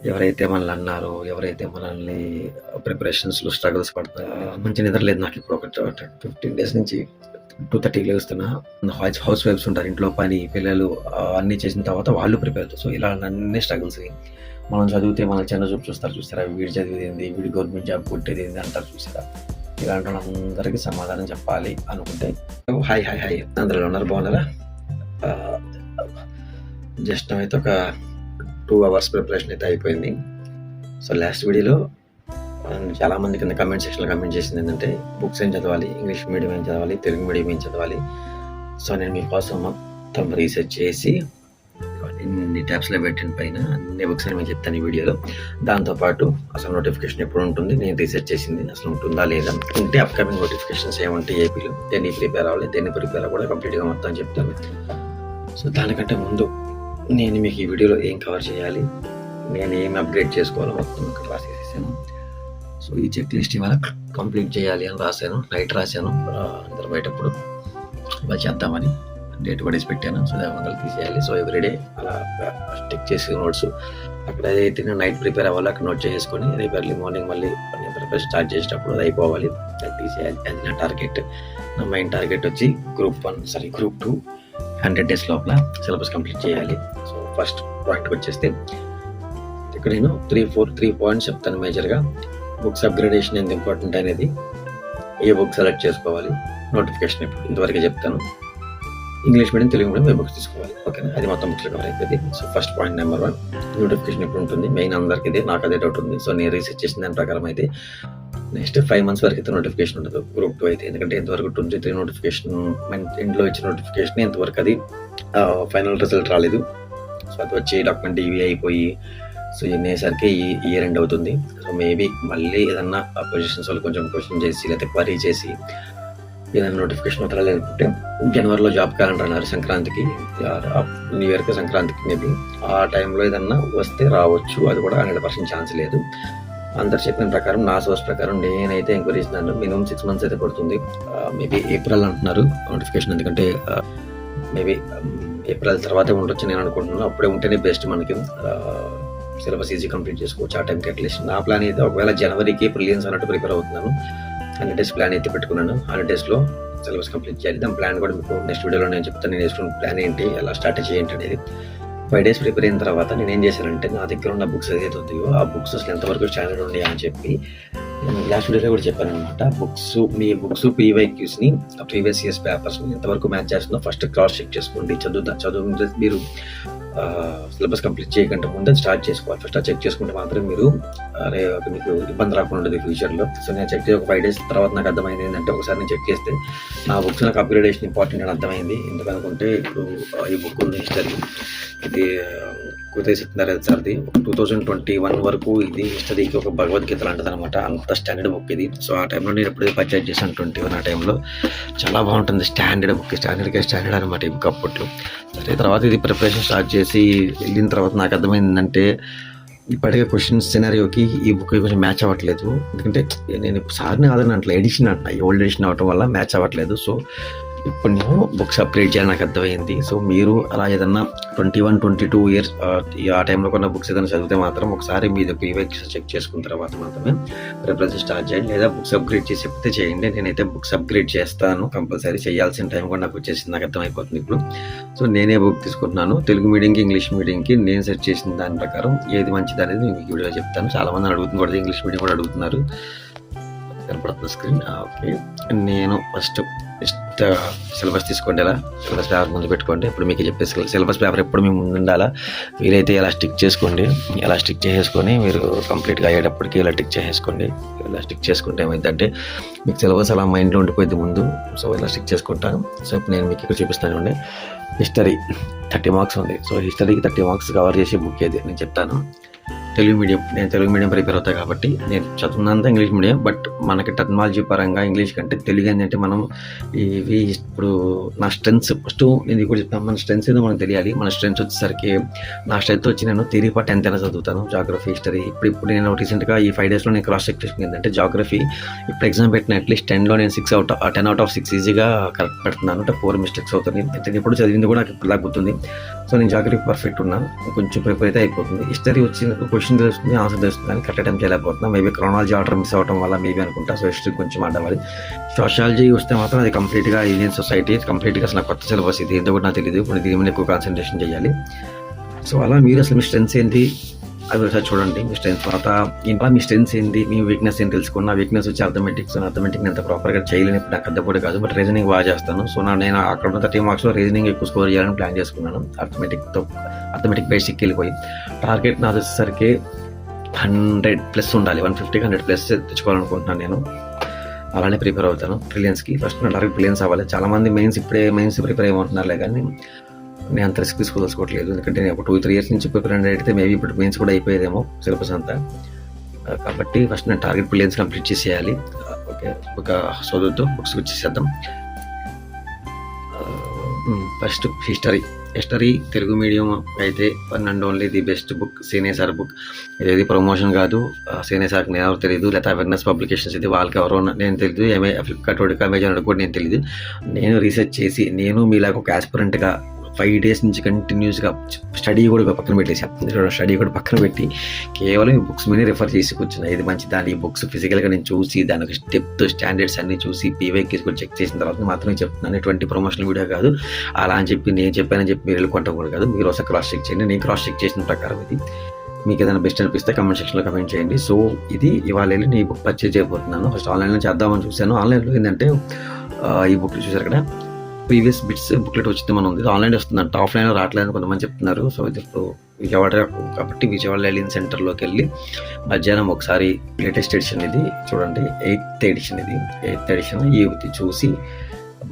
ఎవరైతే మనల్ని అన్నారో, ఎవరైతే మనల్ని ప్రిపరేషన్స్‌లో స్ట్రగుల్స్ పడతారో, మంచి నిద్ర లేదు నాకు ఇప్పుడు. ఒక 15 డేస్ నుంచి 2:30కి లేస్తున్నా. హౌస్ వైఫ్స్ ఉంటారు. ఇంట్లో పని, పిల్లలు అన్నీ చేసిన తర్వాత వాళ్ళు ప్రిపేర్ అవుతారు. సో, ఇలా అన్ని స్ట్రగుల్స్. మనం చదివితే మన చిన్న చూపు చూస్తారు. చూసారా, వీడు చదివేదేంది, వీడు గవర్నమెంట్ జాబ్ కొట్టేదేంది అంటారు చూసారా. ఇలాంటి వాళ్ళందరికీ సమాధానం చెప్పాలి అనుకుంటే హాయ్ హాయ్ హాయ్ అందరూ ఉన్నారు, బాగున్నారా? జస్ట్ అయితే ఒక 2 అవర్స్ ప్రిపరేషన్ అయితే అయిపోయింది. సో లాస్ట్ వీడియోలో చాలా మంది కింద కమెంట్ సెక్షన్లో కమెంట్ చేసింది ఏంటంటే బుక్స్ ఏం చదవాలి, ఇంగ్లీష్ మీడియం ఏం చదవాలి, తెలుగు మీడియం ఏం చదవాలి. సో నేను మీకోసం మొత్తం రీసెర్చ్ చేసి ఇన్ని ట్యాబ్స్లో పెట్టిన పైన అన్ని బుక్స్ అని నేను చెప్తాను ఈ వీడియోలో. దాంతోపాటు అసలు నోటిఫికేషన్ ఎప్పుడు ఉంటుంది, నేను రీసెర్చ్ చేసింది అసలు ఉంటుందా లేదా, ఉంటే అప్కమింగ్ నోటిఫికేషన్స్ ఏమంటే ఏపీలో దేన్ని ప్రిపేర్ అవ్వాలి, దేన్ని ప్రిపేర్ అవ్వాలి కంప్లీట్గా మొత్తం చెప్తాను. సో దానికంటే ముందు నేను మీకు ఈ వీడియోలో ఏం కవర్ చేయాలి, నేను ఏం అప్గ్రేడ్ చేసుకోవాలో మొత్తం ఇక్కడ రాసేసాను. సో ఈ చెక్ లిస్ట్ ఇవాళ కంప్లీట్ చేయాలి అని రాశాను, నైట్ రాశాను. అందరూ బయటప్పుడు ఇలా చేద్దామని డేట్ పడేసి పెట్టాను. సో దాని తీసేయాలి. సో ఎవ్రీడే అలా స్టిక్ చేసి నోట్స్ అక్కడ ఏదైతే నేను నైట్ ప్రిపేర్ అవ్వాలో అక్కడ నోట్ చేసుకొని రేపు ఎర్లీ మార్నింగ్ మళ్ళీ నేను ప్రిపేర్ స్టార్ట్ చేసేటప్పుడు అది అయిపోవాలి, అది తీసేయాలి. అది నా టార్గెట్. నా మెయిన్ టార్గెట్ వచ్చి గ్రూప్ 2 100 days లోపల సిలబస్ కంప్లీట్ చేయాలి. సో ఫస్ట్ పాయింట్కి వచ్చేస్తే ఇక్కడ నేను 3 పాయింట్స్ చెప్తాను మేజర్గా. బుక్స్ అప్గ్రేడేషన్ ఎంత ఇంపార్టెంట్ అనేది, ఏ బుక్ సెలెక్ట్ చేసుకోవాలి, నోటిఫికేషన్ ఎప్పుడు, ఇంతవరకు చెప్తాను. ఇంగ్లీష్ మీడియం, తెలుగు మీడియం ఏ బుక్స్ తీసుకోవాలి, ఓకేనా? అది మొత్తం బుక్స్లో కవర్ అయిపోయింది. So first point number 1, notification ఎప్పుడు ఉంటుంది. మెయిన్ అందరికి ఇదే, నాకు అదే డౌట్ ఉంది. సో నేను రీసెర్చ్ చేసిన దాని ప్రకారం అయితే నెక్స్ట్ 5 months వరకు అయితే నోటిఫికేషన్ ఉండదు గ్రూప్ 2 అయితే. ఎందుకంటే ఇంతవరకు 23 నోటిఫికేషన్ ఇంట్లో ఇచ్చిన నోటిఫికేషన్ ఇంతవరకు అది ఫైనల్ రిజల్ట్ రాలేదు. సో అది వచ్చి డాక్యుమెంట్ ఇవి అయిపోయి సో ఇవన్నీ అయ్యేసరికి ఈ ఇయర్ ఎండ్ అవుతుంది. సో మేబీ మళ్ళీ ఏదన్నా పొజిషన్స్ వాళ్ళు కొంచెం క్వశ్చన్ చేసి లేకపోతే క్వరీ చేసి ఏదైనా నోటిఫికేషన్ వదలాలి లేకుంటే జనవరిలో జాబ్ క్యాలెండర్ అన్నారు సంక్రాంతికి, న్యూ ఇయర్కి, సంక్రాంతికి మేబీ ఆ టైంలో ఏదన్నా వస్తే రావచ్చు. అది కూడా 100% ఛాన్స్ లేదు. అందరు చెప్పిన ప్రకారం, నా సోర్స్ ప్రకారం నేనైతే ఎంక్వైరీ చేసినాను, మినిమం 6 months అయితే పడుతుంది. మేబీ ఏప్రిల్ అంటున్నారు నోటిఫికేషన్. ఎందుకంటే మేబీ ఏప్రిల్ తర్వాతే ఉండొచ్చు నేను అనుకుంటున్నాను. అప్పుడే ఉంటేనే బెస్ట్ మనకి. సిలబస్ ఈజీ కంప్లీట్ చేసుకోవచ్చు ఆ టైంకి అట్లీస్ట్. నా ప్లాన్ అయితే ఒకవేళ జనవరికి ప్రిలియన్స్ అన్నట్టు ప్రిపేర్ అవుతున్నాను. 100 days ప్లాన్ అయితే పెట్టుకున్నాను. 100 daysలో సిలబస్ కంప్లీట్ చేయాలి. దాని ప్లాన్ కూడా మీకు నెక్స్ట్ వీడియోలో నేను చెప్తాను. నేను వేసుకున్న ప్లాన్ ఏంటి, ఎలా స్టార్ట్ చేయండి అనేది. 5 days ప్రిపేర్ అయిన తర్వాత నేను ఏం చేశానంటే, నా దగ్గర ఉన్న బుక్స్ ఏదైతే ఉందో ఆ బుక్స్ అసలు ఎంతవరకు స్టాండర్డ్ ఉన్నాయా అని చెప్పి నేను లాస్ట్ వీడియోలో కూడా చెప్పాను అనమాట. మీ బుక్స్ PYQsని, ప్రీవియస్ ఇయర్స్ పేపర్స్ని ఎంతవరకు మ్యాచ్ చేస్తుందో ఫస్ట్ క్రాస్ చెక్ చేసుకోండి. చదువు మీరు సిలబస్ కంప్లీట్ చేయకుండా ముందే స్టార్ట్ చేసుకోవాలి. ఫస్ట్ చెక్ చేసుకుంటే మాత్రం మీరు మీకు ఇబ్బంది రాకుండా ఉంటుంది ఫ్యూచర్లో. సో నేను చెక్ చేసి ఒక 5 days తర్వాత నాకు అర్థమైంది ఏంటంటే, ఒకసారి నేను చెక్ చేస్తే నా బుక్స్ నాకు అప్గ్రేడేషన్ ఇంపార్టెంట్ అని అర్థమైంది. ఎందుకనుకుంటే ఇప్పుడు ఈ బుక్ ఉంది హిస్టరీ, ఇది కుతే సత్యనారాయణ సార్ది 2021 వరకు. ఇది హిస్టరీకి ఒక భగవద్గీత లాంటిది అనమాట. అంత స్టాండర్డ్ బుక్ ఇది. సో ఆ టైంలో నేను ఎప్పుడైతే పర్చేజ్ చేశాను 21 ఆ టైంలో చాలా బాగుంటుంది. స్టాండర్డ్ బుక్, స్టాండర్డ్ అనమాట ఈ బుక్ అప్పట్లో. సరే తర్వాత ఇది ప్రిపరేషన్ స్టార్ట్ చేసి వెళ్ళిన తర్వాత నాకు అర్థమైందంటే ఇప్పటికే క్వశ్చన్ సినారియోకి ఈ బుక్ కొంచెం మ్యాచ్ అవ్వట్లేదు. ఎందుకంటే నేను సార్ని ఆదరణ అట్లా ఎడిషన్ అంటున్నా, ఓల్డ్ ఎడిషన్ అవ్వటం వల్ల మ్యాచ్ అవ్వట్లేదు. సో ఇప్పుడు నేను బుక్స్ అప్గ్రేడ్ చేయాలని నాకు అర్థమైంది. సో మీరు అలా ఏదన్నా 21, 22 years ఆ టైంలో కొన్న బుక్స్ ఏదైనా చదివితే మాత్రం ఒకసారి మీరు PYQs చెక్ చేసుకున్న తర్వాత మాత్రమే ప్రిపరేషన్ స్టార్ట్ చేయండి. లేదా బుక్స్ అప్గ్రేడ్ చేసి చెప్తే చేయండి. నేనైతే బుక్స్ అప్గ్రేడ్ చేస్తాను, కంపల్సరీ చేయాల్సిన టైం కూడా నాకు వచ్చేసింది, నాకు అర్థమైపోతుంది ఇప్పుడు. సో నేనే బుక్ తీసుకుంటున్నాను. తెలుగు మీడియంకి, ఇంగ్లీష్ మీడియంకి నేను సెర్చ్ చేసిన దాని ప్రకారం ఏది మంచిది అనేది నేను మీకు వీడియోలో చెప్తాను. చాలామంది అడుగుతుంది కూడా, ఇంగ్లీష్ మీడియం కూడా అడుగుతున్నారు. కనపడుతుంది స్క్రీన్. ఓకే, నేను ఫస్ట్ సిలబస్ తీసుకోండి. ఎలా సిలబస్ పేపర్ ముందు పెట్టుకోండి. ఇప్పుడు మీకు చెప్పే సిలబస్ పేపర్ ఎప్పుడు మీ ముందు ఉండాలా, వీలైతే ఎలా స్టిక్ చేసుకోండి. ఎలా స్టిక్ చేసేసుకొని మీరు కంప్లీట్గా అయ్యేటప్పటికి ఇలా టిక్ చేసేసుకోండి. ఇలా స్టిక్ చేసుకుంటే ఏమైందంటే మీకు సిలబస్ అలా మైండ్లో ఉండిపోయింది ముందు. సో ఇలా స్టిక్ చేసుకుంటాను. సో ఇప్పుడు నేను మీకు ఇక్కడ చూపిస్తాను. హిస్టరీ 30 marks ఉంది. సో హిస్టరీకి 30 marks కవర్ చేసే బుక్ ఏది నేను చెప్తాను. తెలుగు మీడియం, నేను తెలుగు మీడియం ప్రిపేర్ అవుతాను కాబట్టి నేను చదువునంతా ఇంగ్లీష్ మీడియం. బట్ మనకి టెక్నాలజీ పరంగా ఇంగ్లీష్ కంటే తెలుగు ఏంటంటే మనం ఇవి ఇప్పుడు నా స్ట్రెంత్స్ ఫస్ట్ నేను ఇది కూడా చెప్తాను. మన స్ట్రెంత్స్ ఏదో మనకు తెలియాలి. మన స్ట్రెంత్స్ వచ్చేసరికి నా స్ట్రెంత్ వచ్చి నేను థియరీ పార్ట్ 10th అయినా చదువుతాను. జాగ్రఫీ, హిస్టరీ ఇప్పుడు నేను రీసెంట్గా ఈ 5 daysలో నేను క్రాస్ చెక్ చేసుకుంది ఏంటంటే జాగ్రఫీ ఇప్పుడు ఎగ్జామ్ పెట్టిన అట్లీస్ట్ 10లో నేను 10 out of 6 ఈజీగా కరెక్ట్ పెడుతున్నాను. అంటే 4 mistakes అవుతుంది. అయితే ఇప్పుడు చదివింది కూడా నాకు ఇప్పుడు గుర్తుంది. సో నేను జాగ్రఫీ పర్ఫెక్ట్ ఉన్నాను. కొంచెం ప్రిపేర్ అయితే అయిపోతుంది. హిస్టరీ వచ్చిన క్వశ్చన్ క్వశ్చన్ తెలుస్తుంది, ఆన్సర్ తెలుస్తుంది, కానీ కరెక్ట్ టైం చేయలేకపోతున్నాం. మేబీ క్రోనాలజీ ఆర్డర్ మిస్ అవడం వల్ల మేబీ అనుకుంటా. సో హిస్టరీ కొంచెం అడ్డవాలి. సోషాలజీ వస్తే మాత్రం అది కంప్లీట్గా ఇండియన్ సొసైటీ, కంప్లీట్గా అసలు కొత్త సిలబస్ ఇది, ఏంటో కూడా నాకు తెలియదు. ఇప్పుడు దీని మీద ఎక్కువ కాన్సన్ట్రేషన్ చేయాలి. సో అలా మీరు అసలు మీ స్ట్రెంగ్స్ ఏంటి అవి ఒకసారి చూడండి. మీ స్ట్రెంగ్స్ తర్వాత ఇంకా మీ స్ట్రెంగ్స్ ఏంటి, మీ వీక్నెస్ ఏంటి తెలుసుకున్న. వీక్నెస్ వచ్చి అర్థమెటిక్స్ అంత ప్రాపర్గా చేయలేనప్పుడు నాకు అర్థపడి కాదు, బట్ రీజనింగ్ బాగా చేస్తాను. సో నేను అక్కడ ఉన్న 30 మార్క్స్లో రీజనింగ్ ఎక్కువ స్కోర్ చేయాలని ప్లాన్ చేసుకున్నాను. అర్థమెటిక్ బేసిక్ వెళ్ళిపోయి టార్గెట్ నాది వచ్చేసరికి 100+ ఉండాలి. 150-100+ తెచ్చుకోవాలనుకుంటున్నాను నేను. అలానే ప్రిపేర్ అవుతాను ప్రిలియన్స్కి. ఫస్ట్ నా టార్గెట్ ప్రిలియన్స్ అవ్వాలి. చాలామంది మెయిన్స్ ప్రిపేర్ అయ్యమంటున్నారులే, కానీ నేను అంత రిస్క్ తీసుకోదలుచుకోవట్లేదు. ఎందుకంటే నేను ఒక 2-3 years నుంచి ప్రిపేర్ అయితే మేబీ ఇప్పుడు మెయిన్స్ కూడా అయిపోయేదేమో సిలబస్ అంతా. కాబట్టి ఫస్ట్ నేను టార్గెట్ ప్రిలియన్స్ కంప్లీట్ చేసేయాలి. ఓకే, ఒక చదువుతూ బుక్స్ వచ్చేసేద్దాం. ఫస్ట్ హిస్టరీ తెలుగు మీడియం అయితే one and only the best book senior sir book. ఇది ప్రమోషన్ కాదు. సీనియర్ సార్కి నేను ఎవరు తెలియదు, లేకపోతే అవేర్నెస్ పబ్లికేషన్స్ ఇది వాళ్ళకి ఎవరో నేను తెలియదు. ఫ్లిప్కార్ట్ వాడికి, అమెజాన్ వాడికి కూడా నేను తెలియదు. నేను రీసెర్చ్ చేసి నేను మీలాగా ఒక యాస్పిరెంట్గా 5 days నుంచి కంటిన్యూస్గా స్టడీ కూడా పక్కన పెట్టేసాను. స్టడీ కూడా పక్కన పెట్టి కేవలం ఈ బుక్స్ మీద రిఫర్ చేసి కూర్చున్నాను. ఇది మంచి దాని ఈ బుక్స్ ఫిజికల్గా నేను చూసి దానికి డెప్త్ స్టాండర్డ్స్ అన్ని చూసి పీవైక్యూస్ కూడా చెక్ చేసిన తర్వాత మాత్రమే చెప్తున్నాను. ఎటువంటి ప్రమోషనల్ వీడియో కాదు. అలా అని చెప్పి నేను చెప్పానని చెప్పి మీరు వెళ్ళుకుంటాం కూడా కాదు. మీరు ఒకసారి క్రాస్ చెక్ చేయండి. నేను క్రాస్ చెక్ చేసిన ప్రకారం ఇది మీకు ఏదైనా బెస్ట్ అనిపిస్తే కమెంట్ సెక్షన్లో కమెంట్ చేయండి. సో ఇది ఇవాళ వెళ్ళి నేను ఈ బుక్ పర్చేజ్ చేయబోతున్నాను. ఫస్ట్ ఆన్లైన్లో చేద్దామని చూశాను. ఆన్లైన్లో ఏంటంటే ఈ బుక్ చూసారు అక్కడ ప్రీవియస్ బిట్స్ బుక్లెట్ వచ్చింది మనం ఉంది. ఆన్లైన్ వస్తుందంట, ఆఫ్లైన్లో రావట్లేదని కొంతమంది చెప్తున్నారు. సో ఇది ఇప్పుడు విజయవాడ కాబట్టి విజయవాడ లెలిన్ సెంటర్లోకి వెళ్ళి మధ్యాహ్నం ఒకసారి లేటెస్ట్ ఎడిషన్ ఇది చూడండి. 8th ఎడిషన్ ఇది. 8th ఎడిషన్ ఇది చూసి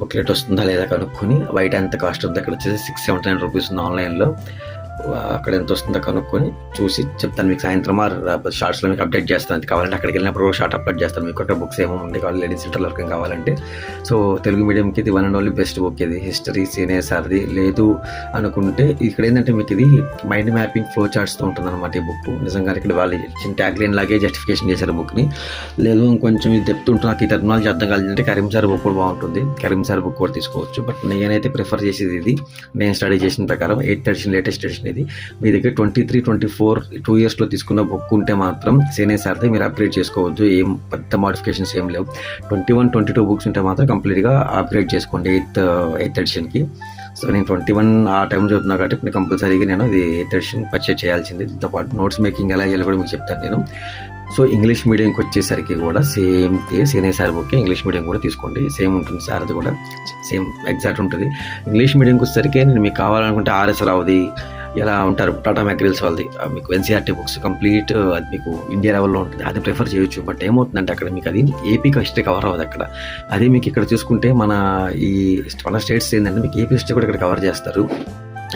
బుక్లెట్ వస్తుందా లేదా కనుక్కొని బయట ఎంత కాస్ట్ ఉంది, అక్కడ వచ్చేసి 679 రూపీస్ ఉంది. ఆన్లైన్లో అక్కడ ఎంత వస్తుందో కనుక్కొని చూసి చెప్తాను మీకు. సాయంత్రం షార్ట్స్లో మీకు అప్డేట్ చేస్తాను. అది కావాలంటే అక్కడికి వెళ్ళినప్పుడు షార్ట్ అప్డేట్ చేస్తాను మీకు. అక్కడ బుక్స్ ఏమో ఉండే కావాలి లేడీస్ సెంటర్లో వరకు కావాలంటే. సో తెలుగు మీడియంకి ఇది one and only best book ఇది. హిస్టరీ సీనియర్ సార్ది లేదు అనుకుంటే ఇక్కడ ఏంటంటే మీకు ఇది మైండ్ మ్యాపింగ్ ఫ్లో చార్ట్స్తో ఉంటుంది అనమాట ఈ బుక్. నిజంగా ఇక్కడ వాళ్ళు ఇచ్చిన ట్యాగ్ లైన్ లాగే జస్టిఫికేషన్ చేశారు బుక్ని. లేదు ఇంకొంచెం ఇది డెప్త్ ఉంటుంది, నాకు ఈ టెక్నాలజీ అర్థం కాలేదంటే కరీం సార్ బుక్ కూడా బాగుంటుంది. కరీం సార్ బుక్ కూడా తీసుకోవచ్చు. బట్ నేనైతే ప్రిఫర్ చేసేది ఇది. నేను స్టడీ చేసిన ప్రకారం 8th ఎడిషన్ లేటెస్ట్ ఎడిషన్ ఇది. మీ దగ్గర 23-24 2 years తీసుకున్న బుక్ ఉంటే మాత్రం సీనియర్ సార్ది మీరు అప్గ్రేడ్ చేసుకోవద్దు. ఏం పెద్ద మోడిఫికేషన్స్ ఏం లేవు. 21-22 బుక్స్ ఉంటే మాత్రం కంప్లీట్గా అప్గ్రేడ్ చేసుకోండి 8th ఎడిషన్కి. సో నేను 21 ఆ టైం చదువుతున్నా కాబట్టి ఇప్పుడు కంపల్సరీగా నేను ఇది 8th ఎడిషన్ పర్చేజ్ చేయాల్సింది. దీంతో పాటు నోట్స్ మేకింగ్ ఎలా చేయాలి కూడా మీకు చెప్తాను నేను. సో ఇంగ్లీష్ మీడియంకి వచ్చేసరికి కూడా same senior sir book English medium కూడా తీసుకోండి. సేమ్ ఉంటుంది సార్ది కూడా సేమ్ ఎగ్జాక్ట్ ఉంటుంది. ఇంగ్లీష్ మీడియంకి వచ్చేసరికి నేను మీకు కావాలనుకుంటే ఆర్ఎస్ రావుది ఎలా ఉంటారు టాటా మెటీరియల్స్ వాళ్ళది మీకు ఎన్సీఆర్టీ బుక్స్ కంప్లీట్ అది మీకు ఇండియా లెవెల్లో ఉంటుంది. అది ప్రిఫర్ చేయొచ్చు. బట్ ఏమవుతుందంటే అక్కడ మీకు అది ఏపీ హిస్టరీ కవర్ అవ్వదు అక్కడ. అదే మీకు ఇక్కడ చూసుకుంటే మన స్టేట్స్ ఏంటంటే మీకు ఏపీ హిస్టరీ కూడా ఇక్కడ కవర్ చేస్తారు.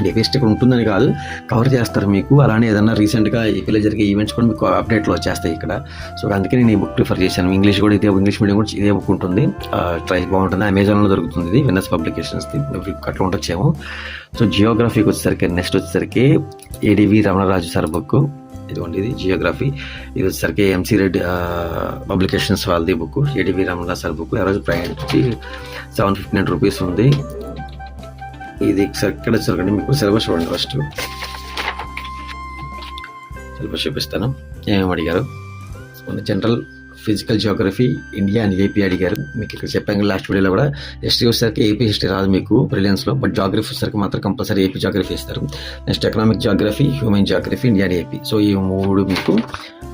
ఏపీ హిస్టరీ ఇక్కడ ఉంటుందని కాదు, కవర్ చేస్తారు మీకు. అలానే ఏదన్నా రీసెంట్గా ఏపీలో జరిగే ఈవెంట్స్ కూడా మీకు అప్డేట్లో వచ్చేస్తాయి ఇక్కడ. సో అందుకే నేను ఈ బుక్ ప్రిఫర్ చేశాను. ఇంగ్లీష్ కూడా ఇంగ్లీష్ మీడియం కూడా ఇదే బుక్ ఉంటుంది. ట్రై బాగుంటుంది. అమెజాన్లో దొరుకుతుంది ఇది, విన్నర్స్ పబ్లికేషన్స్ది. అట్లా ఉండొచ్చేమో. సో జియోగ్రఫీకి వచ్చేసరికి నెక్స్ట్ వచ్చేసరికి ఏడివి రమణరాజు సార్ బుక్ ఇదిగోండి. ఇది జియోగ్రఫీ. ఇది వచ్చేసరికి ఎంసీ రెడ్డి పబ్లికేషన్స్ వాళ్ళది book. ADV Ramanaraju sir book. ఆ రోజు ప్రైస్ వచ్చి 759 రూపీస్ ఉంది. ఇది ఎక్కడ వచ్చారండి మీకు సిలబస్ చూడండి. ఫస్ట్ సిలబస్ చూపిస్తాను. ఏమేమి అడిగారు. General physical Geography India and AP అడిగారు. మీకు ఇక్కడ చెప్పాను లాస్ట్ వీడియోలో కూడా. హిస్టరీ వచ్చేసరికి ఏపీ హిస్టరీ రాదు మీకు ప్రిలియన్స్లో, బట్ జాగ్రఫీ వచ్చేసరికి మాత్రం కంపల్సరీ ఏపీ జాగ్రఫీ ఇస్తారు. Next economic geography, human geography, India and AP. So ఈ 3 మీకు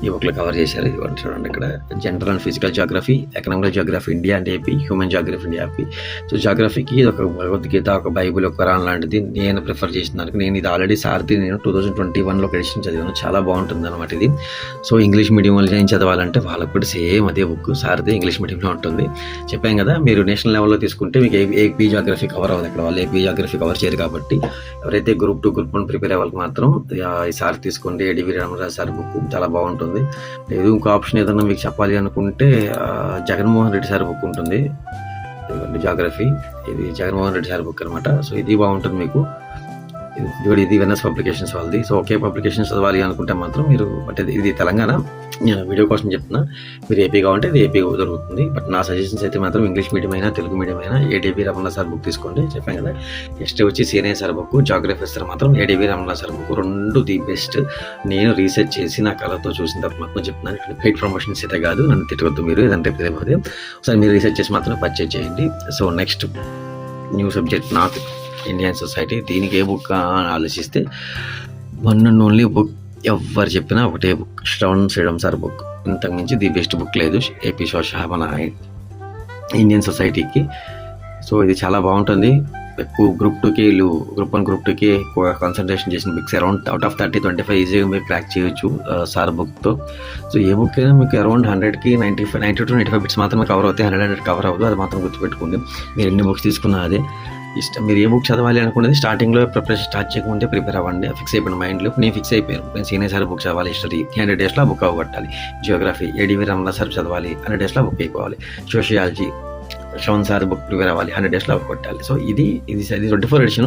ఈ బుక్లో కవర్ చేశారు. ఇది చూడండి ఇక్కడ general and physical geography, economic geography India and AP, human geography India AP. So జాగ్రఫీకి ఇది ఒక భగవద్గీత, ఒక బైబుల్, ఒక ఖురాన్ లాంటిది నేను ప్రిఫర్ చేస్తున్నాను. నేను ఇది ఆల్రెడీ సార్ది నేను 2021లో ఎడిషన్ చదివాను. చాలా బాగుంటుంది అనమాట ఇది. సో ఇంగ్లీష్ మీడియం వాళ్ళు ఏం చదవాలంటే వాళ్ళకు కూడా సేమ్ అదే బుక్ సార్ది ఇంగ్లీష్ మీడియంలో ఉంటుంది. చెప్పాం కదా, మీరు నేషనల్ లెవెల్లో తీసుకుంటే మీకు ఏపీ జాగ్రఫీ కవర్ అవ్వదు. అక్కడ వాళ్ళు ఏపీ జాగ్రఫీ కవర్ చేయరు కాబట్టి ఎవరైతే గ్రూప్ 2 గ్రూప్ 1 ప్రిపేర్ అయ్యే వాళ్ళకి మాత్రం ఈ సార్ తీసుకోండి. ఏడివి రామరాజు సార్ బుక్ చాలా బాగుంటుంది. లేదు ఇంకో ఆప్షన్ ఏదన్నా మీకు చెప్పాలి అనుకుంటే జగన్మోహన్ రెడ్డి సార్ బుక్ ఉంటుంది జాగ్రఫీ. ఇది జగన్మోహన్ రెడ్డి సార్ బుక్ అనమాట. సో ఇది బాగుంటుంది మీకు. ఇది విన్నర్స్ పబ్లికేషన్స్ వాళ్ళది. సో ఒకే పబ్లికేషన్స్ చదవాలి అనుకుంటే మాత్రం మీరు, బట్ ఇది తెలంగాణ నేను వీడియో కోసం చెప్తున్నా. మీరు ఏపీ కావాలంటే అది ఏపీ దొరుకుతుంది. బట్ నా సజెషన్స్ అయితే మాత్రం ఇంగ్లీష్ మీడియం అయినా తెలుగు మీడియం అయినా ఏడీబీ రమణ సార్ బుక్ తీసుకోండి. చెప్పాను కదా. నెక్స్ట్ వచ్చి senior sir book, geography sir మాత్రం ఏడీబీ రమణ సార్ బుక్, రెండు ది బెస్ట్. నేను రీసెర్చ్ చేసి నా కళతో చూసిన తర్వాత మాత్రం చెప్తున్నాను. ఇక్కడ పెయిడ్ ప్రమోషన్స్ అయితే కాదు, నన్ను తిట్టవద్దు మీరు, ఏదంటే తెలియదు. ఒకసారి మీరు రీసెర్చ్ చేసి మాత్రం పర్చేజ్ చేయండి. So next new subject north Indian society. దీనికి ఏ బుక్ అని ఆలోచిస్తే వన్ అండ్ ఓన్లీ బుక్, ఎవరు చెప్పినా ఒకటే book, Shravan Sriram sir book. ఇంతకు మించి ది బెస్ట్ బుక్ లేదు ఏపీ మన ఇండియన్ సొసైటీకి. సో ఇది చాలా బాగుంటుంది. ఎక్కువ గ్రూప్ 2కి గ్రూప్ 1 గ్రూప్ 2కి ఎక్కువ కాన్సన్ట్రేషన్ చేసిన బుక్స్ అరౌండ్ అవుట్ ఆఫ్ 30-25 ఈజీగా మీరు క్రాక్ చేయొచ్చు సార్ బుక్తో. సో ఏ బుక్ అయినా మీకు అరౌండ్ 100కి 90-95 బిట్స్ మాత్రమే కవర్ అవుతాయి, 100 కవర్ అవ్వదు. అది మాత్రం గుర్తుపెట్టుకోండి. మీరు ఎన్ని బుక్స్ తీసుకున్నా అదే ఇష్టం. మీరు ఏ బుక్ చదవాలి అనుకునేది స్టార్టింగ్లో ప్రిపరేషన్ స్టార్ట్ చేయకముందే ప్రిపేర్ అవ్వండి. ఫిక్స్ అయిపోయిన మైండ్లో నేను ఫిక్స్ అయిపోయాను. నేను సీనియర్ సార్ బుక్ చదవాలి, హిస్టరీ 100 డేస్లో బుక్ అవ్వగొట్టాలి. జియోగ్రఫీ ఏడీవీ రమణ సార్ చదవాలి, 100 డేస్లో బుక్ అయిపోవాలి. Sociology Shravan sir book prepare అవ్వాలి, 100 డేస్లో కొట్టాలి. సో ఇది 24 ఎడిషన్.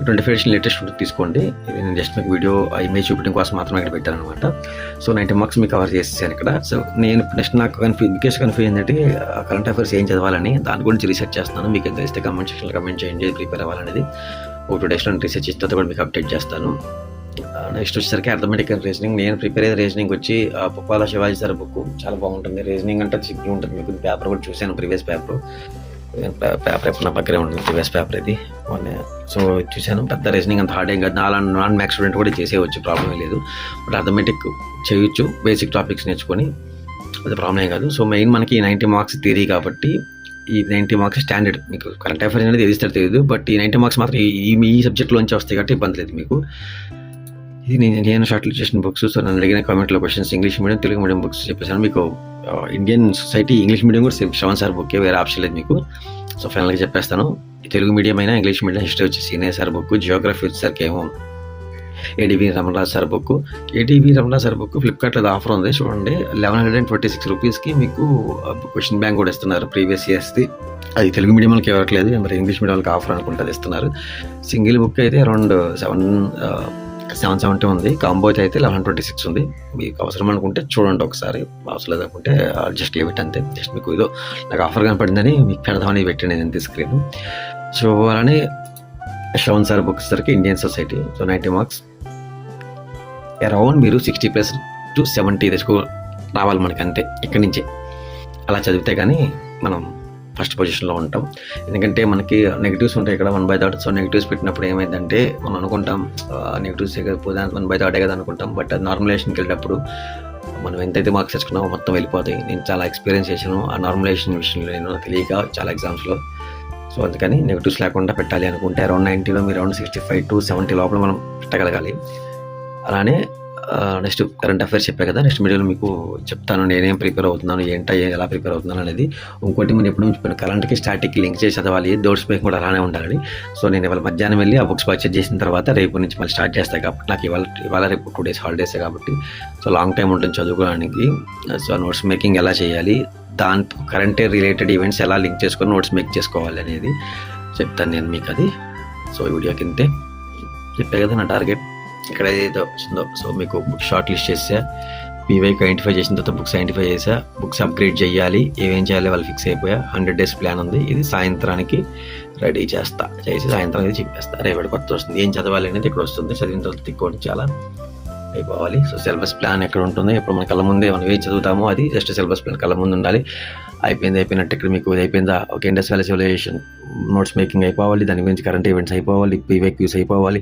24 ఎడిషన్ లేటెస్ట్ బుక్ తీసుకోండి. ఇది నేను జస్ట్ మీకు వీడియో ఇమేజ్ చూపించడం కోసం మాత్రమే ఇక్కడ పెట్టాను అనమాట. సో 90 మార్క్స్ మీకు కవర్ చేసేసాను ఇక్కడ. సో నేను నెక్స్ట్ నాకు బిగ్గెస్ట్ కన్ఫ్యూజన్ ఏంటంటే కరెంట్ అఫైర్స్ ఏం చదవాలని, దాని గురించి రీసెర్చ్ చేస్తాను. మీకు ఎంత ఇస్తే కమెంట్ సెక్షన్లో కమెంట్ చేయండి ప్రిపేర్ అవ్వాలనేది. ఒక 2 డేస్లో రీసెర్చ్ చేస్తే కూడా మీకు అప్డేట్ చేస్తాను. నెక్స్ట్ వచ్చేసరికి అర్థమెటిక్ అండ్ రీజనింగ్. నేను ప్రిపేర్ అయ్యే రీజనింగ్ వచ్చి పుప్పాల శివాజీ సార్ బుక్ చాలా బాగుంటుంది. రీజనింగ్ అంటే సింపుల్ ఉంటుంది. మీకు పేపర్ కూడా చూశాను, ప్రీవియస్ పేపర్ ఎప్పుడు నా పక్కనే ఉంటుంది, ప్రీవియస్ పేపర్ ఇది. సో చూశాను. పెద్ద రీజనింగ్ అంత హార్డ్ ఏం కాదు. నాన్ మ్యాథ్స్ స్టూడెంట్ కూడా చేసేయచ్చు, ప్రాబ్లం లేదు. బట్ అర్థమెటిక్ చేయొచ్చు, బేసిక్ టాపిక్స్ నేర్చుకొని, అది ప్రాబ్లం ఏం కాదు. సో మెయిన్ మనకి 90 మార్క్స్ థియరీ కాబట్టి ఈ 90 మార్క్స్ స్టాండర్డ్. మీకు కరెంట్ అఫైర్స్ అనేది ఏది ఇస్తారో తెలియదు, బట్ ఈ 90 మార్క్స్ మాత్రం ఈ సబ్జెక్ట్లోంచి వస్తాయి కాబట్టి ఇబ్బంది లేదు మీకు. ఇది నేను షార్ట్ లిస్ట్ చేసిన బుక్స్. సో నన్ను అడిగిన కామెంట్లో questions English medium Telugu medium books చెప్పేసాను. మీకు ఇండియన్ సొసైటీ ఇంగ్లీష్ మీడియం కూడా శ్రవణ్ సార్ బుక్కే, వేరే ఆప్షన్ లేదు మీకు. సో ఫైనల్గా చెప్పేస్తాను. తెలుగు మీడియం అయినా ఇంగ్లీష్ మీడియం హిస్టరీ వచ్చి సీనియర్ సార్ బుక్, జియోగ్రఫీ వచ్చేసరికి ఏమో ADB Ramanaraj sir book. ADB Ramanaraj sir book ఫ్లిప్కార్ట్లో ఆఫర్ ఉంది చూడండి. 1126 రూపీస్కి మీకు క్వశ్చన్ బ్యాంక్ కూడా ఇస్తున్నారు ప్రీవియస్ ఇయర్స్ది. అది తెలుగు మీడియం వాళ్ళకి ఇవ్వట్లేదు, మరి ఇంగ్లీష్ మీడియం వాళ్ళకి ఆఫర్ అనుకుంటుంది ఇస్తున్నారు. సింగిల్ బుక్ అయితే అరౌండ్ 770 ఉంది. కాంబో అయితే 1126 ఉంది. మీకు అవసరం అనుకుంటే చూడండి ఒకసారి, అవసరం లేదనుకుంటే జస్ట్ లీవ్ ఇట్ అంతే. జస్ట్ మీకు ఏదో నాకు ఆఫర్ కనపడిందని మీకు పెడదామని పెట్టండి నేను తీసుకెళ్ళాను. సో అలానే శ్రవణ్ సార్ బుక్స్ సరికి Indian society. So 90 marks around మీరు 60+ to 70 తెచ్చుకో రావాలి మనకి అంతే. ఇక్కడి నుంచే అలా చదివితే కానీ మనం ఫస్ట్ పొజిషన్లో ఉంటాం. ఎందుకంటే మనకి నెగిటివ్స్ ఉంటాయి ఇక్కడ 1/3. సో నెగిటివ్స్ పెట్టినప్పుడు ఏమైందంటే మనం అనుకుంటాం నెగిటివ్స్ 1/3 కదా అనుకుంటాం. బట్ నార్మలైజేషన్కి వెళ్ళేటప్పుడు మనం ఎంతైతే మార్క్స్ తెచ్చుకున్నామో మొత్తం వెళ్ళిపోతాయి. నేను చాలా ఎక్స్పీరియన్స్ చేశాను ఆ నార్మలైజేషన్ విషయంలో, నేను తెలియక చాలా ఎగ్జామ్స్లో. సో అందుకని నెగిటివ్స్ లేకుండా పెట్టాలి అనుకుంటే అరౌండ్ 90లో మీరు అరౌండ్ 65 to 70 లోపల మనం పెట్టగలగాలి. అలానే నెక్స్ట్ కరెంట్ అఫైర్స్ చెప్పాను కదా, నెక్స్ట్ వీడియోలో మీకు చెప్తాను నేనేం ప్రిపేర్ అవుతున్నాను, ఎలా ప్రిపేర్ అవుతున్నాను అనేది. ఇంకోటి మనం ఎప్పుడు చెప్పాను, కరెంట్కి స్టాటిక్కి లింక్ చేసి చదవాలి, డోట్స్ బేక్ కూడా అలానే ఉండాలి. సో నేను ఇవాళ మధ్యాహ్నం వెళ్ళి ఆ బుక్స్ పర్చేజ్ చేసిన తర్వాత రేపు నుంచి మళ్ళీ స్టార్ట్ చేస్తాను కాబట్టి నాకు ఇవాళ రేపు 2 days హాలిడేసే కాబట్టి సో లాంగ్ టైం ఉంటుంది చదువుకోవడానికి. సో నోట్స్ మేకింగ్ ఎలా చేయాలి, దాంతో కరెంట్ రిలేటెడ్ ఈవెంట్స్ ఎలా లింక్ చేసుకొని నోట్స్ మేక్ చేసుకోవాలి అనేది చెప్తాను నేను మీకు అది. సో ఈ వీడియో కిందే చెప్పే కదా నా టార్గెట్ ఇక్కడ ఏదైతే వచ్చిందో. సో మీకు బుక్ షార్ట్ లిస్ట్ చేసా, పీవైకి ఐడెంటిఫై చేసిన తర్వాత బుక్స్ ఐడెంటిఫై చేసా, బుక్స్ అప్గ్రేడ్ చేయాలి, ఏమేం చేయాలి వాళ్ళు ఫిక్స్ అయిపోయా. 100 days ప్లాన్ ఉంది. ఇది సాయంత్రానికి రెడీ చేసి సాయంత్రం అనేది చెప్పేస్తా. రేపటి కొత్త వస్తుంది, ఏం చదవాలి అనేది ఇక్కడ వస్తుంది. చదివిన తర్వాత తిక్కోవడం చాలా అయిపోవాలి. సో సిలబస్ ప్లాన్ ఎక్కడ ఉంటుంది, ఇప్పుడు మన కళ్ళ ముందే మనం ఏం చదువుతామో అది జస్ట్ సిలబస్ ప్లాన్ కళ్ళ ముందు ఉండాలి. అయిపోయినట్టు ఇక్కడ మీకు అయిపోయిందా, ఒక Indus valley civilization notes making అయిపోవాలి, దాని గురించి కరెంట్ ఈవెంట్స్ అయిపోవాలి, పీవైక్యూస్ అయిపోవాలి.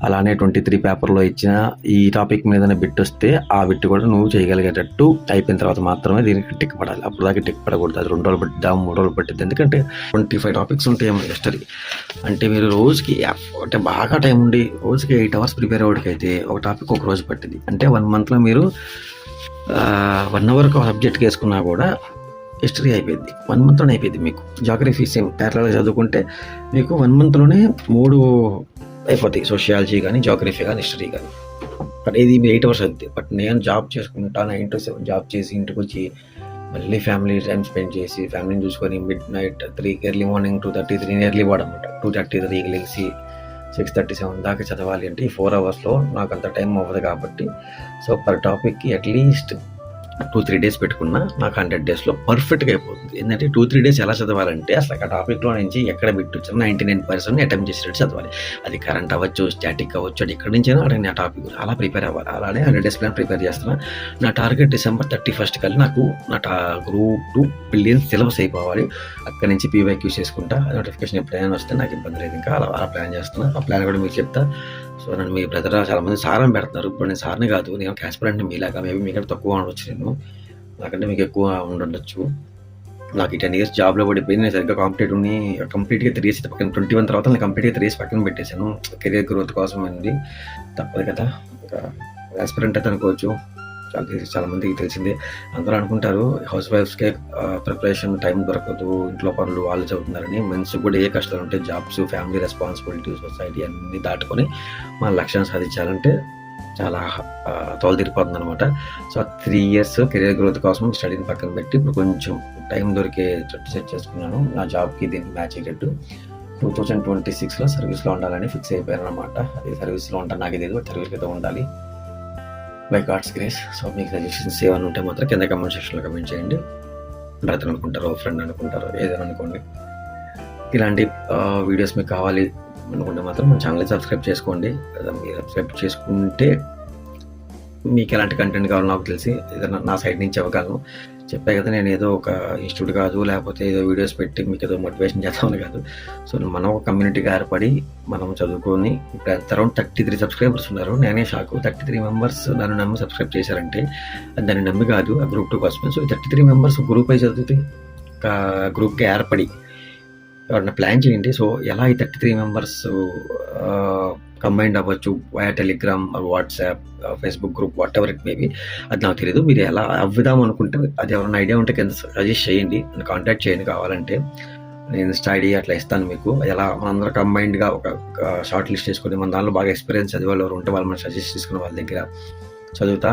అలానే 23 పేపర్లో ఇచ్చిన ఈ టాపిక్ మీద బిట్ వస్తే ఆ బిట్ కూడా నువ్వు చేయగలిగేటట్టు అయిపోయిన తర్వాత మాత్రమే దీనికి టిక్ పడాలి. అప్పుడు దాకా టిక్ పడకూడదు. అది 2 రోజులు పట్టిద్దాం, 3 రోజులు పట్టిద్ది. ఎందుకంటే 25 టాపిక్స్ ఉంటాయి హిస్టరీ. అంటే మీరు రోజుకి అంటే బాగా టైం ఉండి రోజుకి 8 hours ప్రిపేర్ అవ్వడానికైతే ఒక టాపిక్ ఒక రోజు పట్టింది. అంటే 1 monthలో మీరు 1 hour ఒక సబ్జెక్ట్కి వేసుకున్నా కూడా హిస్టరీ అయిపోయింది, 1 monthలోనే అయిపోయింది. మీకు జాగ్రఫీ సేమ్ ప్యారలల్గా చదువుకుంటే మీకు 1 monthలోనే 3 అయిపోతాయి, సోషియాలజీ కానీ జాగ్రఫీ కానీ హిస్టరీ కానీ. బట్ ఇది 8 hours అవుతుంది. బట్ నేను జాబ్ చేసుకుంటా 9 to 7 జాబ్ చేసి ఇంటికి వచ్చి మళ్ళీ ఫ్యామిలీ టైం స్పెండ్ చేసి ఫ్యామిలీని చూసుకొని midnight 3 ఎర్లీ మార్నింగ్ 2:33 ఎర్లీ వాడనమాట 2:33 లేచి 6:37 దాకా చదవాలి అంటే ఈ 4 hours నాకు అంత టైం అవ్వదు కాబట్టి సో పర్ టాపిక్కి అట్లీస్ట్ 2-3 డేస్ పెట్టుకున్నా నాకు 100 డేస్లో పర్ఫెక్ట్గా అయిపోతుంది. ఏంటంటే 2-3 డేస్ ఎలా చదవాలంటే అసలు ఆ టాపిక్లో నుంచి ఎక్కడ బిట్టొచ్చారో 99% అటెంప్ట్ చేసేటట్టు చదవాలి. అది కరెంట్ అవ్వచ్చు, స్టాటిక్ అవ్వచ్చు, అది ఎక్కడి నుంచైనా అడగండి ఆ టాపిక్ అలా ప్రిపేర్ అవ్వాలి. అలానే 100 డేస్ ప్లాన్ ప్రిపేర్ చేస్తున్నా. నా టార్గెట్ December 31 కల్లా నాకు నా గ్రూప్ 2 ప్రిలియన్స్ సిలబస్ అయిపోవాలి. అక్కడి నుంచి PYQs చేసుకుంటా. నోటిఫికేషన్ ఎప్పుడైనా వస్తే నాకు ఇబ్బంది లేదు. ఇంకా అలా ప్లాన్ చేస్తున్నా. ఆ ప్లాన్ కూడా మీకు చెప్తా. సో నన్ను మీ బ్రదర్ చాలామంది సార్ అని పెడుతున్నారు. ఇప్పుడు నేను సార్ని కాదు, నేను యాస్పిరెంట్ని మీలాగా. మేబీ మీకంటే తక్కువ ఉండొచ్చు, నేను నాకంటే మీకు ఎక్కువ ఉండొచ్చు. నాకు ఈ 10 years జాబ్లో పడిపోయింది. నేను సరిగ్గా కంప్లీట్గా 3 years పక్కన 21 తర్వాత నేను కంప్లీట్గా 3 years పక్కన పెట్టేశాను. కెరీర్ గ్రోత్ కోసం అండి, తప్పదు కదా. ఇంకా యాస్పిరెంట్ అయితే అనుకోవచ్చు. చాలా మందికి తెలిసిందే. అందరూ అనుకుంటారు హౌస్ వైఫ్స్కే ప్రిపరేషన్ టైం దొరకదు, ఇంట్లో పనులు వాళ్ళు చదువుతున్నారని. మెన్స్ కూడా ఏ కష్టాలు ఉంటాయి, జాబ్స్, ఫ్యామిలీ రెస్పాన్సిబిలిటీ, సొసైటీ అన్నీ దాటుకొని మన లక్ష్యాన్ని సాధించాలంటే చాలా తోలుతీరిపోతుంది అనమాట. సో 3 years కెరీర్ గ్రోత్ కోసం స్టడీని పక్కన పెట్టి ఇప్పుడు కొంచెం టైం దొరికే సెట్ చేసుకున్నాను. నా జాబ్కి దీనికి మ్యాచ్ అయ్యేటట్టు 2026లో సర్వీస్లో ఉండాలని ఫిక్స్ అయిపోయాను అనమాట. అది సర్వీస్లో ఉంటాను, నాకు ఇది సర్వీస్కి అయితే ఉండాలి బై గాడ్స్ గ్రేస్. సో మీకు సజెషన్స్ ఏమైనా ఉంటే మాత్రం కింద కమెంట్ సెక్షన్లో కమెంట్ చేయండి. బ్రదర్ అనుకుంటారో, ఫ్రెండ్ అనుకుంటారో, ఏదైనా అనుకోండి. ఇలాంటి వీడియోస్ మీకు కావాలి అనుకుంటే మాత్రం మన ఛానల్ని సబ్స్క్రైబ్ చేసుకోండి. మీరు సబ్స్క్రైబ్ చేసుకుంటే మీకు ఎలాంటి కంటెంట్ కావాలో నాకు తెలిసి ఏదైనా నా సైడ్ నుంచి ఇవ్వగలను. చెప్పే కదా, నేను ఏదో ఒక ఇన్స్టిట్యూట్ కాదు, లేకపోతే ఏదో వీడియోస్ పెట్టి మీకు ఏదో మోటివేషన్ చేద్దామని కాదు. సో మనం ఒక కమ్యూనిటీగా ఏర్పడి మనం చదువుకొని ఇప్పుడు ఎంత అరౌండ్ 33 సబ్స్క్రైబర్స్ ఉన్నారు. నేనే షాకు. 33 మెంబర్స్ నన్ను నమ్మి సబ్స్క్రైబ్ చేశారంటే దాన్ని నమ్మి కాదు, ఆ గ్రూప్ 2 కోసమే. సో 33 మెంబర్స్ గ్రూప్ అయి చదివితే ఒక గ్రూప్గా ఏర్పడి ఎవరన్నా ప్లాన్ చేయండి. సో ఎలా ఈ 33 మెంబర్స్ కంబైండ్ అవ్వచ్చు via Telegram, WhatsApp, Facebook group, what ever it maybe, అది నాకు తెలియదు. మీరు ఎలా అవ్వుదాం అనుకుంటే అది ఎవరైనా ఐడియా ఉంటే కింద సజెస్ట్ చేయండి, నన్ను కాంటాక్ట్ చేయండి. కావాలంటే నేను ఇన్స్టా ఐడి అట్లా ఇస్తాను మీకు. ఎలా మనందరం కంబైన్డ్గా ఒక షార్ట్ లిస్ట్ చేసుకొని మన దానిలో బాగా ఎక్స్పీరియన్స్ చదివే వాళ్ళు ఎవరు ఉంటే వాళ్ళు మనం సజెస్ట్ చేసుకున్న వాళ్ళ దగ్గర చదువుతా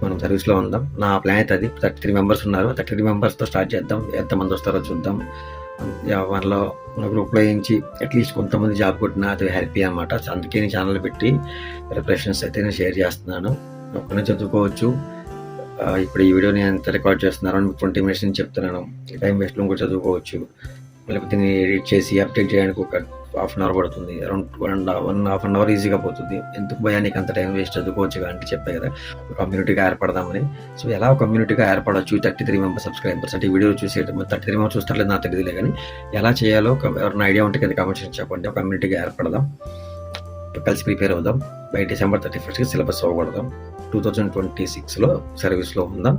మనం సర్వీస్లో ఉందాం. నా ప్లాన్ అయితే అది. 33 మెంబర్స్ ఉన్నారు. 33 మెంబర్స్తో స్టార్ట్ చేద్దాం. ఎంతమంది వస్తారో చూద్దాం. వాళ్ళలో మన గ్రూప్లో నుంచి అట్లీస్ట్ కొంతమంది జాబ్ కొట్టినా అది హ్యాపీ అనమాట. అందుకే నేను ఛానల్ పెట్టి ప్రిపరేషన్స్ అయితే నేను షేర్ చేస్తున్నాను. ఒక్కనే చదువుకోవచ్చు. ఇప్పుడు ఈ వీడియోని ఎంత రికార్డ్ చేస్తున్నారో 20 minutes నుంచి చెప్తున్నాను. టైం వేస్ట్లో కూడా చదువుకోవచ్చు. లేకపోతే దీన్ని ఎడిట్ చేసి అప్డేట్ చేయడానికి ఒక 1/2 hour పడుతుంది. అరౌండ్ 1.5 hour ఈజీగా పోతుంది. ఎందుకు భయా నీకు అంత టైం వేస్ట్, చదువుకోవచ్చు అంటే చెప్పే కదా కమ్యూనిటీగా ఏర్పడదామని. సో ఎలా కమ్యూనిటీగా ఏర్పడవచ్చు 33 మెంబర్స్ సబ్స్క్రైబర్స్ అంటే ఈ వీడియో చూసే 33 మెంబర్స్ చూస్తారు లేదు నాకు తెలియదులే, కానీ ఎలా చేయాలో ఎవరైనా ఐడియా ఉంటే కింద కామెంట్స్ చెప్పండి. ఒక కమ్యూనిటీగా ఏర్పడదాం, కలిసి ప్రిపేర్ అవుదాం. బై December 31 సిలబస్ అవ్వకూడదాం. 2026లో సర్వీస్లో ఉందాం.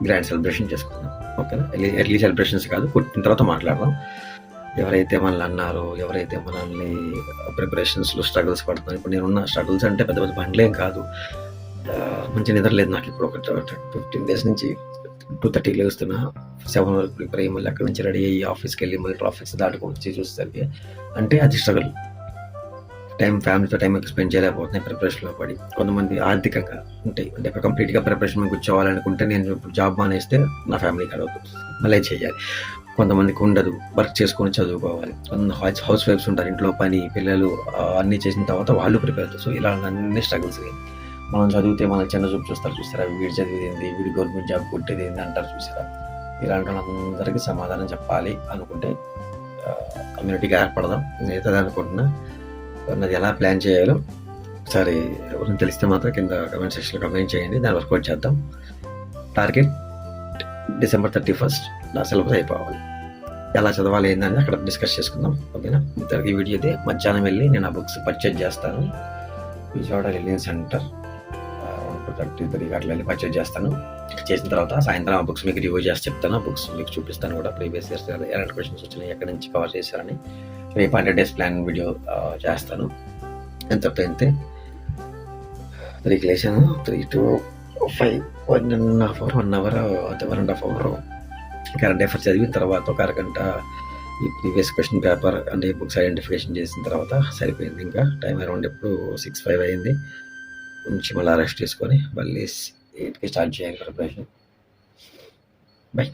గ్రాండ్ సెలబ్రేషన్ చేసుకుందాం. ఓకేనా? ఎర్లీ సెలబ్రేషన్స్ కాదు, పుట్టిన తర్వాత మాట్లాడదాం. ఎవరైతే మనల్ని అన్నారో, ఎవరైతే మనల్ని ప్రిపరేషన్స్లో స్ట్రగుల్స్ పడుతున్నారు, ఇప్పుడు నేనున్న స్ట్రగుల్స్ అంటే పెద్ద పెద్ద బండ్లేం కాదు. మంచి నిద్ర లేదు నాకు. ఇప్పుడు ఒక 15 days నుంచి 2:30 లేస్తున్నా, 7 వరకు ప్రిపేర్ అయ్యి మళ్ళీ అక్కడి నుంచి రెడీ అయ్యి ఆఫీస్కి వెళ్ళి మళ్ళీ ట్రాఫిక్స్ దాటుకొని వచ్చి చూసేసరికి అంటే అది స్ట్రగుల్. ఫ్యామిలీతో టైం స్పెండ్ చేయలేకపోతున్నాయి ప్రిపరేషన్లో పడి. కొంతమంది ఆర్థికంగా ఉంటాయి, అంటే ఇప్పుడు కంప్లీట్గా ప్రిపరేషన్ మీద కూర్చోవాలనుకుంటే నేను ఇప్పుడు జాబ్ మానేస్తే నా ఫ్యామిలీకి అడగదు, మళ్ళీ చేయాలి. కొంతమందికి ఉండదు, వర్క్ చేసుకొని చదువుకోవాలి. హౌస్ వైఫ్స్ ఉంటారు, ఇంట్లో పని, పిల్లలు అన్నీ చేసిన తర్వాత వాళ్ళు ప్రిపేర్ అవుతారు. సో ఇలా అన్ని స్ట్రగుల్స్. మనం చదివితే మన చిన్న చూపు చూస్తారా, వీడు చదివేది, వీడి గవర్నమెంట్ జాబ్ కొట్టేది ఏంది అంటారు చూసారా. ఇలాంటి వాళ్ళందరికీ సమాధానం చెప్పాలి అనుకుంటే కమ్యూనిటీగా ఏర్పడదాం. నేనైతే అనుకుంటున్నా. అది ఎలా ప్లాన్ చేయాలో ఒకసారి ఎవరైనా తెలిస్తే మాత్రం కింద కమెంట్ సెక్షన్లో కమెంట్ చేయండి. దాన్ని వర్కౌట్ చేద్దాం. టార్గెట్ December 31 నా సిలబస్ అయిపోవాలి. ఎలా చదవాలి ఏందని అక్కడ డిస్కస్ చేసుకుందాం. ఓకేనా? ఈ వీడియో అయితే మధ్యాహ్నం వెళ్ళి నేను ఆ బుక్స్ పర్చేజ్ చేస్తాను. విజయవాడ రిలయన్స్ సెంటర్ 2:33 అట్లా వెళ్ళి పర్చేజ్ చేస్తాను. చేసిన తర్వాత సాయంత్రం ఆ బుక్స్ మీకు రివ్యూ చేసి చెప్తాను. ఆ బుక్స్ మీకు చూపిస్తాను కూడా, ప్రీవియస్ ఇయర్స్ ఎలాంటి క్వశ్చన్స్ వచ్చినాయి, ఎక్కడి నుంచి కవర్ చేశారని. రేపు 100 days ప్లాన్ వీడియో చేస్తాను. ఎంతతో అంతే. 3కి లేచాను, 3 to 5 1.5 hour 1.5 hour current affairs చదివిన తర్వాత ఒక అరగంట ఈ ప్రీవియస్ క్వశ్చన్ పేపర్ అంటే బుక్స్ ఐడెంటిఫికేషన్ చేసిన తర్వాత సరిపోయింది. ఇంకా టైం అరౌండ్ ఎప్పుడు 6-5 అయింది. కొంచెం మళ్ళీ రెస్ట్ తీసుకొని మళ్ళీ 8కి స్టార్ట్ చేయాలి ప్రిపరేషన్. బై.